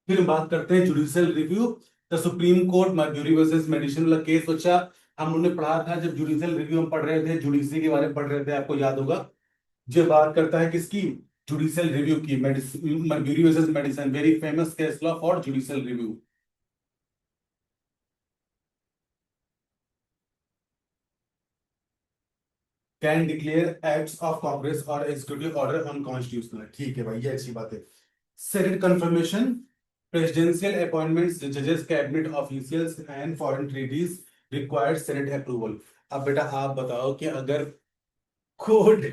फिर बात करते हैं judicial review. The supreme court mercury versus medicine वाला केस बच्चा हम लोगों ने पढ़ा था जब जुडिशियल रिव्यू हम पढ़ रहे थे, जुडिशरी के बारे में पढ़ रहे थे, आपको याद होगा। जो बात करता है किसकी, जुडिशियल रिव्यू की, mercury versus medicine, very famous case law for judicial review. Can declare acts of Congress और एग्जीक्यूटिव ऑर्डर अनकॉन्स्टिट्यूशनल। ठीक है भाई, ये अच्छी बात है। सेनेट कंफर्मेशन, प्रेसिडेंशियल अपॉइंटमेंट्स, जजेस, cabinet officials and foreign treaties required Senate approval. अब बेटा आप बताओ कि अगर कोर्ट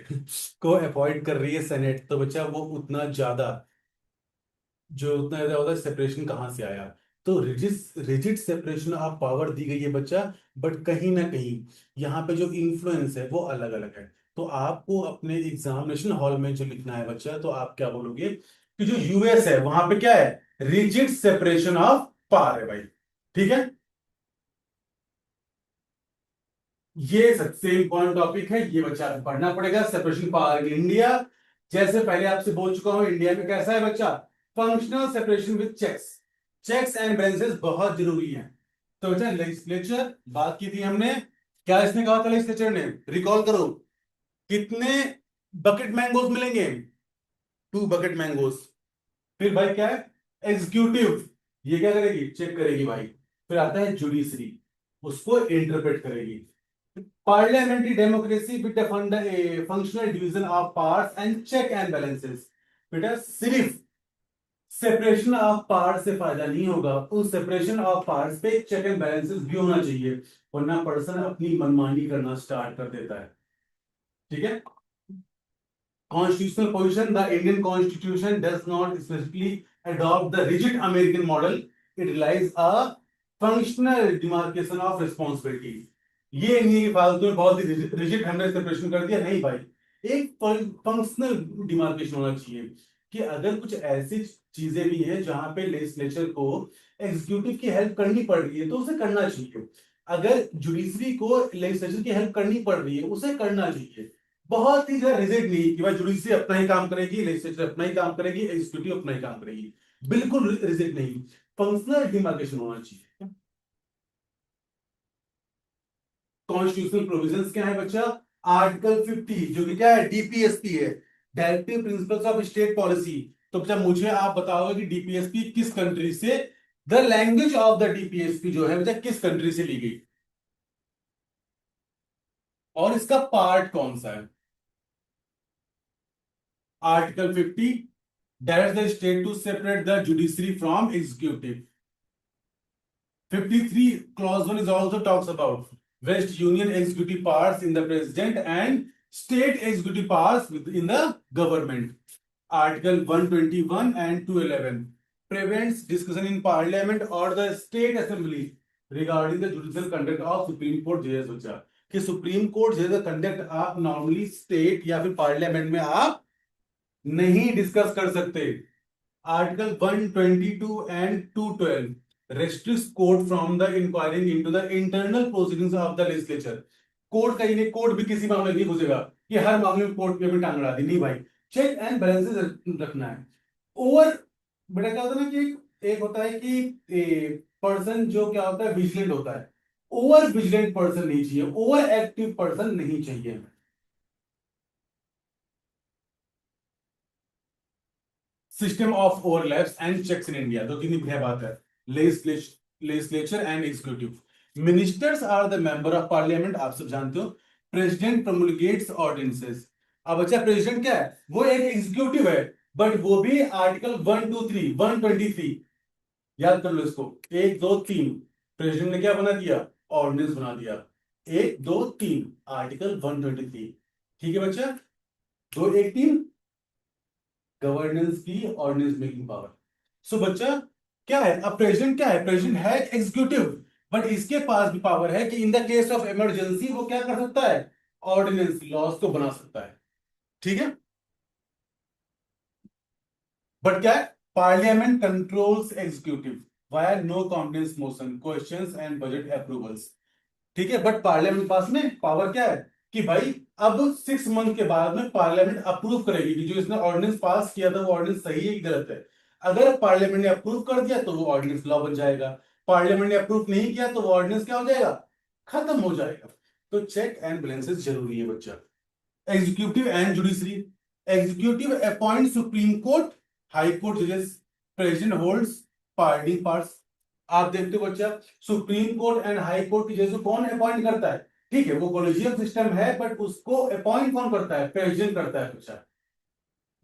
को अपॉइंट कर रही है सेनेट तो बच्चा वो उतना ज्यादा, जो उतना ज्यादा होता है सेपरेशन कहाँ से आया। तो rigid rigid separation of power दी गई है बच्चा, बट कहीं ना कहीं यहाँ पे जो इन्फ्लुएंस है वो अलग अलग है। तो आपको अपने एग्जामिनेशन हॉल में जो लिखना है बच्चा, तो आप क्या बोलोगे कि जो यूएस है वहां पे क्या है, रिजिड सेपरेशन ऑफ पावर है भाई। ठीक है, ये सबसे इंपॉर्टेंट टॉपिक है, ये बच्चा आपको पढ़ना पड़ेगा। सेपरेशन पावर इन इंडिया, जैसे पहले आपसे बोल चुका हूं, इंडिया में कैसा है बच्चा, functional separation with checks. Checks and balances बहुत जरूरी है। तो बच्चा लेजिस्लेचर बात की थी हमने, क्या इसने कहा था लेजिस्लेचर ने, रिकॉल करो, कितने बकेट मैंगोज मिलेंगे, 2 बकेट मैंगोज। फिर भाई क्या है, एग्जीक्यूटिव, ये क्या करेगी, चेक करेगी भाई। फिर आता है जुडिशरी, उसको इंटरप्रेट करेगी। Parliamentary democracy with a functional division of parts and check and balances। बेटा सिर्फ सेपरेशन ऑफ पार्ट से फायदा नहीं होगा, उस सेपरेशन ऑफ पार्ट्स पे चेक एंड बैलेंसेस भी होना चाहिए, वरना पर्सन अपनी मनमानी करना स्टार्ट कर देता है। ठीक है, constitutional position, the Indian constitution does not specifically adopt the rigid American model, it relies a functional demarcation of responsibility। ये नहीं है कि फालतू में बहुत ही रिजिड हमने सेपरेशन कर दिया, नहीं भाई, एक फंक्शनल डिमार्केशन होना चाहिए कि अगर कुछ ऐसी चीजें भी हैं जहां पे लेजिस्लेचर को एग्जीक्यूटिव की हेल्प करनी पड़ रही है तो उसे करना चाहिए, अगर जुडिशरी को लेजिस्लेचर की हेल्प करनी पड़ रही है उसे करना चाहिए। बहुत ही ज्यादा रिजिड नहीं कि भाई जुडिशरी अपना ही काम करेगी, लेजिस्लेचर अपना ही काम करेगी, एग्जीक्यूटिव अपना ही काम करेगी, बिल्कुल रिजिड नहीं, फंक्शनल डिमार्केशन होना चाहिए। कॉन्स्टिट्यूशनल प्रोविजंस क्या है बच्चा, आर्टिकल 50 जो कि क्या है, डीपीएसपी है, directive principles of state policy. तो बच्चा मुझे आप बताओगे कि डीपीएसपी किस कंट्री से, the language of the DPSP जो है बच्चा किस कंट्री से ली गई, और इसका पार्ट कौन सा है। Article 50 directs the state to separate the judiciary from executive। 53 clause 1 is also talks about West Union executive powers in the president and state executive powers within the government। Article 121 and 211 prevents discussion in parliament or the state assembly regarding the judicial conduct of Supreme Court judges। बच्चा कि supreme court जज का conduct आप normally state या फिर parliament में आप नहीं डिस्कस कर सकते। Article 122 and 212 restricts court from the inquiring into the internal proceedings of the legislature। Court का ही नहीं, कोर्ट भी किसी मामले नहीं घुसेगा कि हर मामले में कोर्ट पे भी टांग अड़ा दी, नहीं भाई, चेक एंड बैलेंसेस रखना है। ओवर, बेटा क्या होता है ना कि एक होता है कि पर्सन जो क्या होता है, विजिलेंट होता है, ओवर विजिलेंट पर्सन नहीं चाहिए, ओवर एक्टिव पर्सन नहीं चाहिए। System of overlaps and checks in India, तो कितनी बढ़िया बात है। Legislature and executive, ministers are the member of parliament, आप सब जानते हो। President promulgates ordinances. अब अच्छा प्रेसिडेंट क्या है, वो एक एग्जीक्यूटिव है, बट वो भी आर्टिकल 123 123 याद कर लो इसको, 1 2 3 प्रेसिडेंट ने क्या बना दिया, ऑर्डिनेंस बना दिया, 1 2 3 आर्टिकल 123। ठीक है बच्चा, 2 1 3 गवर्नेंस की ऑर्डिनेंस मेकिंग पावर। सो बच्चा क्या है, अब प्रेसिडेंट क्या है, प्रेसिडेंट है एग्जीक्यूटिव, बट इसके पास भी पावर है कि in the case of emergency वो क्या कर सकता है, ऑर्डिनेंस लॉज को बना सकता है। ठीक है, बट क्या है, parliament controls executive via no confidence motion questions and budget approvals. ठीक है, बट पार्लियामेंट के पास में पावर क्या है कि भाई अब 6 मंथ के बाद में पार्लियामेंट अप्रूव करेगी कि जो इसने ऑर्डिनेंस पास किया था वो ऑर्डिनेंस सही है कि गलत है। अगर पार्लियामेंट ने अप्रूव कर दिया तो वो ऑर्डिनेंस लॉ बन जाएगा, पार्लियामेंट ने अप्रूव नहीं किया तो वो ऑर्डिनेंस क्या हो जाएगा, खत्म हो जाएगा। तो चेक एंड बैलेंसेस जरूरी है बच्चा। Executive and judiciary, executive appoint supreme court high court जजेस, प्रेसिडेंट होल्ड्स पार्टिंग पार्ट्स। आप देखते हो बच्चा, supreme court and high court की जजेस कौन अपॉइंट करता है, ठीक है वो कॉलेजियम सिस्टम है, बट उसको अपॉइंट कौन करता है, प्रेसिडेंट करता है बच्चा।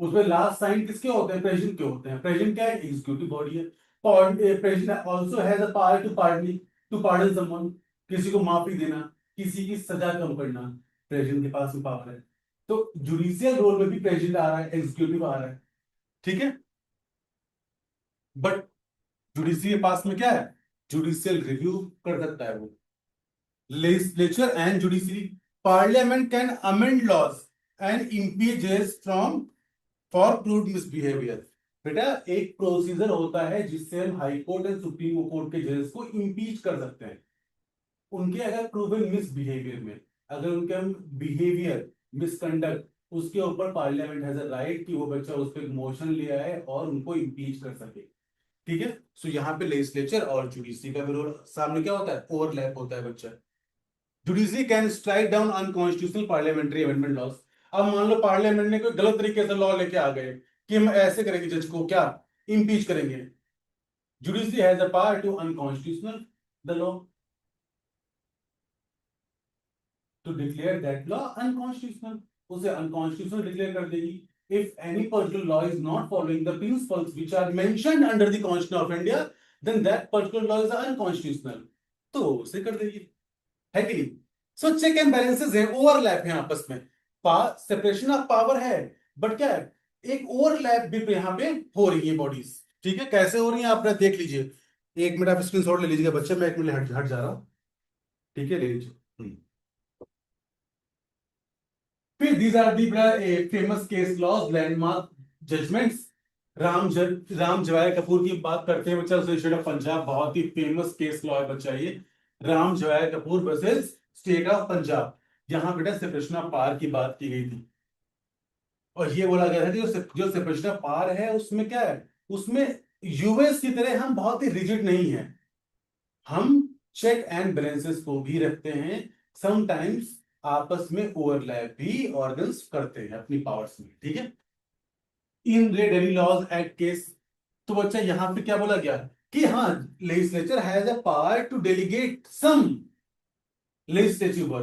उसमें लास्ट साइन किसके होते हैं, प्रेसिडेंट के होते हैं। प्रेसिडेंट क्या है, एग्जीक्यूटिव बॉडी है। President also has a power to pardon someone, किसी को माफी देना, किसी की सजा कम करना, प्रेसिडेंट के पास भी पावर है। तो जुडिशियल रोल में भी प्रेसिडेंट आ रहा है, एग्जीक्यूटिव आ रहा है। ठीक है, बट जुडिशरी के पास में क्या है, जुडिशियल रिव्यू कर सकता है वो। Legislature and judiciary, parliament can amend laws and impeach judges from for proved misbehaviour. बेटा एक प्रोसीजर होता है जिससे हम high court and supreme court के जजेस को इम्पीच कर सकते हैं, उनके अगर प्रूवन मिसबिहेवियर में, अगर उनके हम बिहेवियर मिसकंडक्ट, उसके ऊपर पार्लियामेंट हैज अ राइट कि वो बच्चा उस पर मोशन ले आए और उनको इम्पीच कर सके। ठीक है, सो यहाँ पे लेजिस्लेचर और जुडिशरी का भी रोल सामने क्या होता है, ओवरलैप होता है बच्चा। Judiciary can strike down unconstitutional parliamentary amendment laws. अब मान लो पार्लियामेंट ने कोई गलत तरीके से लॉ लेके आ गए कि हम ऐसे करेंगे जज को, क्या इम्पीच करेंगे, judiciary has a power to unconstitutional the law, to declare that law unconstitutional, उसे अनकॉन्स्टिट्यूशनल डिक्लेयर कर देगी। If any particular law is not following the principles which are mentioned under the constitution of India, then that particular law is unconstitutional, तो उसे कर देगी, है कि नहीं। सो चेक एंड बैलेंसेस है, ओवरलैप है आपस में, सेपरेशन ऑफ पावर है, बट क्या है, एक ओवरलैप भी यहाँ पे हो रही है बॉडीज। ठीक है, कैसे हो रही है आप देख लीजिए। 1 मिनट आप स्क्रीनशॉट ले लीजिएगा बच्चे, मैं 1 मिनट हट हट जा रहा हूँ। ठीक है, ले लीजिए। फिर these are the famous case laws landmark judgments. Ram Jawaya Kapur की बात करते हैं बच्चा, स्टेट ऑफ पंजाब बहुत ही फेमस केस लॉ है बच्चा ये, Ram Jawaya Kapur versus state of Punjab. यहां बेटा सेपरेशन ऑफ पावर की बात की गई थी, और ये बोला गया था कि जो सेपरेशन ऑफ पावर है उसमें क्या है, उसमें यूएस की तरह हम बहुत ही रिजिड नहीं है, हम चेक एंड बैलेंसेस को भी रखते हैं, समटाइम्स आपस में ओवरलैप भी ऑर्गन्स करते हैं अपनी पावर्स में। ठीक है, इन रे डेली लॉज एक्ट केस, तो बच्चा यहां पे क्या बोला गया कि हाँ, legislature has a power to delegate some legislative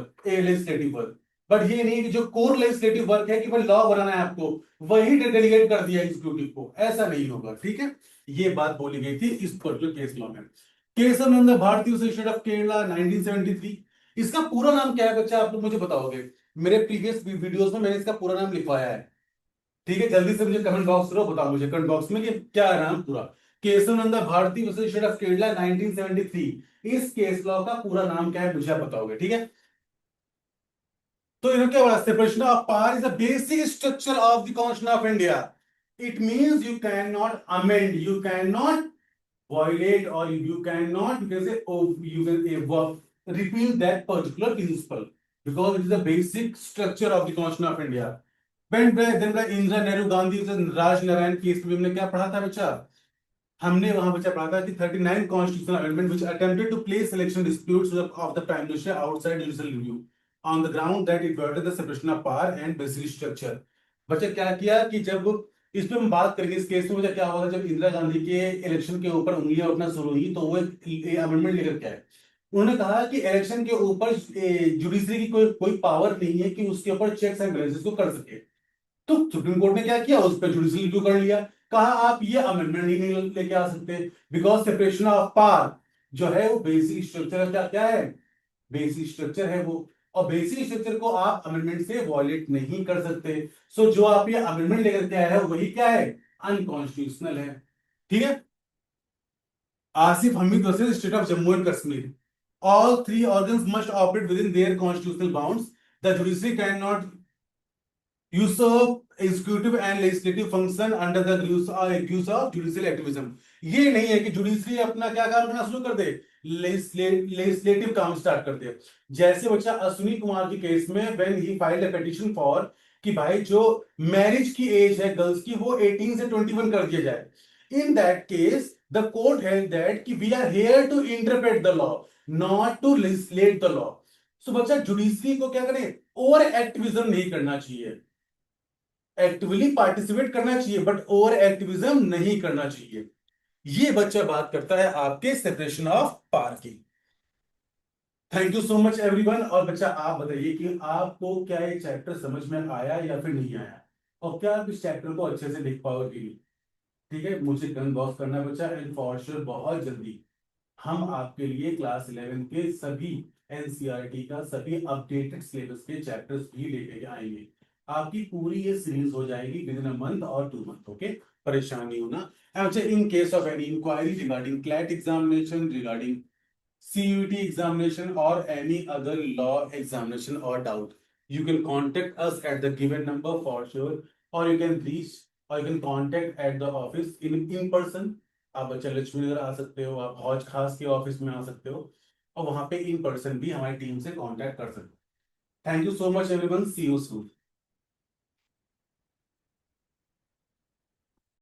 work, but ये नहीं कि जो कोर लेजिस्लेटिव वर्क है कि भाई लॉ बनाना है आपको, वही डेलीगेट कर दिया एग्जीक्यूटिव को, ऐसा नहीं होगा। ठीक है, ये बात बोली गई थी इस पर्टिकुलर केस लॉ में। Kesavananda Bharati state of Kerala 1973। इसका पूरा नाम क्या है बच्चा, आप लोग मुझे बताओगे, मेरे प्रीवियस वीडियोस में मैंने इसका पूरा नाम लिखवाया है। ठीक है, जल्दी से मुझे कमेंट बॉक्स करो, बताओ मुझे कमेंट बॉक्स में कि क्या है नाम पूरा। केशवानंद भारती स्टेट ऑफ केरला 1973, इस केस लॉ का पूरा नाम क्या है मुझे आप बताओगे। ठीक है, तो इन्होंने क्या बोला, separation of power is the basic structure of the constitution of India. It means you can not amend, you can not violate, or you cannot, you can say, oh, you can repeal that particular principle because it is the basic structure of the constitution of India. Then by Indira Nehru Gandhi Raj Narayan case में हमने क्या पढ़ा था बच्चा, हमने वहां बच्चा पढ़ा था कि 39 constitutional amendment which attempted to place election disputes of the prime minister outside judicial review on the ground that it violated the separation of power and basic structure। बच्चा क्या किया कि जब इस पे हम बात करेंगे, इस केस में मुझे क्या हुआ था, जब इंदिरा गांधी के इलेक्शन के ऊपर उंगलियां उठना शुरू हुई तो वो एक अमेंडमेंट लेकर के आए। उन्होंने कहा कि इलेक्शन के ऊपर जुडिशरी की कोई कोई पावर नहीं है कि उसके ऊपर चेक्स एंड बैलेंसेस को कर सके। तो सुप्रीम कोर्ट ने क्या किया, उस पर जुडिशरी रिव्यू कर लिया, कहा आप ये अमेंडमेंट ही नहीं लेके आ सकते, बिकॉज सेपरेशन ऑफ पावर जो है वो बेसिक स्ट्रक्चर क्या क्या है, बेसिक स्ट्रक्चर है वो, और बेसिक स्ट्रक्चर को आप अमेंडमेंट से वॉयलेट नहीं कर सकते। सो जो आप ये अमेंडमेंट लेकर के आया है वही क्या है, अनकॉन्स्टिट्यूशनल है। ठीक है, Asif Hamid versus state of Jammu and Kashmir. all three organs must operate within their constitutional bounds. The judiciary cannot usurp executive and legislative function under the use of judicial activism. ये नहीं है कि जुडिशरी अपना क्या काम करना शुरू कर दे, लेजिस्लेटिव काम स्टार्ट कर दे. जैसे बच्चा अश्विनी कुमार की केस में when he filed a petition for कि भाई जो मैरिज की एज है गर्ल्स की वो 18 से 21 कर दिया जाए. In that case the court held that कि we are here to interpret the law, not to legislate the law. So बच्चा जुडिशरी को क्या करें, ओवर एक्टिविज्म नहीं करना चाहिए, एक्टिवली पार्टिसिपेट करना चाहिए बट ओवर एक्टिविज्म नहीं करना चाहिए. ये बच्चा बात करता है आपके सेपरेशन ऑफ पावर की. Thank you so much everyone. और बच्चा आप बताइए कि आपको क्या ये चैप्टर समझ में आया या फिर नहीं आया, और क्या आप इस चैप्टर को अच्छे से लिख पाओगे. ठीक है, मुझे गॉस करना है बच्चा, एंड फॉर श्योर बहुत जल्दी हम आपके लिए क्लास 11 के सभी एनसीईआरटी का सभी अपडेटेड सिलेबस के चैप्टर्स भी लेके आएंगे. आपकी पूरी ये सीरीज हो जाएगी विद इन अ मंथ और 2 मंथ. ओके, परेशान नहीं होना. अच्छा, in case of any inquiry regarding CLAT examination, regarding CUET examination or any other law examination or doubt, you can contact us at the given number for sure, or you can reach or you can contact at the office in person. आप बच्चा लक्ष्मी नगर आ सकते हो, आप हौज खास के office में आ सकते हो, और वहां पे इन पर्सन भी हमारी टीम से कांटेक्ट कर सकते हो. Thank you so much everyone, see you soon.